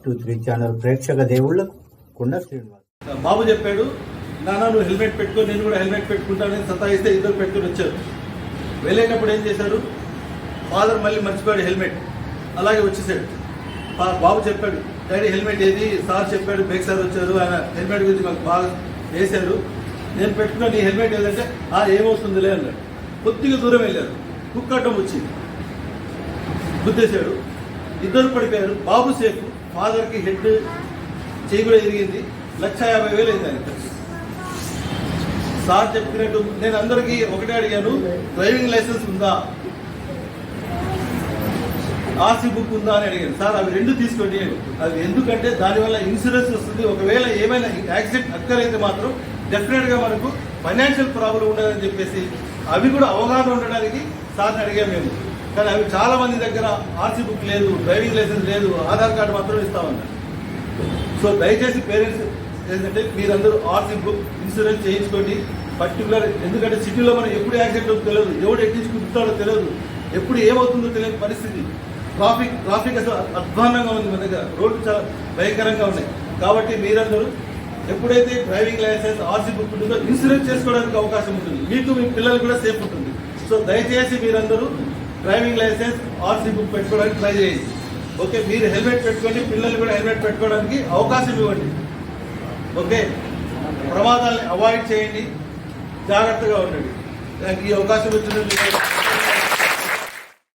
623 channel ప్రేక్షక దేవుళ్లకు కొండ శ్రీనివాస్. బాబు చెప్పాడు, నాన్న నువ్వు హెల్మెట్ పెట్టుకో, నేను కూడా హెల్మెట్ పెట్టుకుంటానని సతాయిస్తే ఇద్దరు పెట్టుకుని వచ్చారు. వెళ్ళేటప్పుడు ఏం చేశారు, ఫాదర్ మళ్ళీ మర్చిపోయాడు హెల్మెట్, అలాగే వచ్చేసాడు. బాబు చెప్పాడు, డాడీ హెల్మెట్ ఏది, సార్ చెప్పాడు, బేక్ సార్ వచ్చారు, ఆయన హెల్మెట్ గురించి మాకు బాగా వేశారు, నేను పెట్టుకున్నా, నీ హెల్మెట్ ఏదంటే ఏమవుతుందిలే అన్నాడు. కొద్దిగా దూరం వెళ్ళారు, కుక్కటం వచ్చింది, గుద్దేశాడు, ఇద్దరు పడిపోయారు. బాబు సేఫ్, ఫాదర్కి హెడ్ చేయి కూడా ఎరిగింది, 1,50,000 అయింది ఆయన. సార్ చెప్పినట్టు నేను అందరికీ ఒకటే అడిగాను, డ్రైవింగ్ లైసెన్స్ ఉందా, ఆర్సీ బుక్ ఉందా అని అడిగాను. సార్ అవి రెండు తీసుకోండి, అది ఎందుకంటే దానివల్ల ఇన్సూరెన్స్ వస్తుంది, ఒకవేళ ఏమైనా యాక్సిడెంట్ అక్కరైతే మాత్రం డెఫినెట్గా మనకు ఫైనాన్షియల్ ప్రాబ్లం ఉండదని చెప్పేసి అవి కూడా అవగాహన ఉండడానికి సార్ని అడిగాము మేము. కానీ అవి చాలా మంది దగ్గర ఆర్సీ బుక్ లేదు, డ్రైవింగ్ లైసెన్స్ లేదు, ఆధార్ కార్డు మాత్రం ఇస్తామన్నారు. సో దయచేసి పేరెంట్స్ ఏంటంటే మీరందరూ ఆర్సీ బుక్, ఇన్సూరెన్స్ చేయించుకోండి. పర్టికులర్ ఎందుకంటే సిటీలో మనం ఎప్పుడు యాక్సిడెంట్ అవుతుందో తెలియదు, ఎవడు ఎక్కించుకుంటాడో తెలియదు, ఎప్పుడు ఏమవుతుందో తెలియని పరిస్థితి. ట్రాఫిక్ అసలు అధ్వానంగా ఉంది, మన దగ్గర రోడ్లు చాలా భయంకరంగా ఉన్నాయి. కాబట్టి మీరందరూ ఎప్పుడైతే డ్రైవింగ్ లైసెన్స్, ఆర్సీ బుక్ ఉంటుందో ఇన్సూరెన్స్ చేసుకోవడానికి అవకాశం ఉంటుంది, మీకు మీ పిల్లలు కూడా సేఫ్ ఉంటుంది. సో దయచేసి మీరందరూ డ్రైవింగ్ లైసెన్స్, ఆర్సీ బుక్ పెట్టుకోవడానికి ట్రై చేయండి. ఓకే, మీరు హెల్మెట్ పెట్టుకోండి, పిల్లలు కూడా హెల్మెట్ పెట్టుకోవడానికి అవకాశం ఇవ్వండి. ఓకే, ప్రమాదాలని అవాయిడ్ చేయండి, జాగ్రత్తగా ఉండండి. ఈ అవకాశం వచ్చినందుకు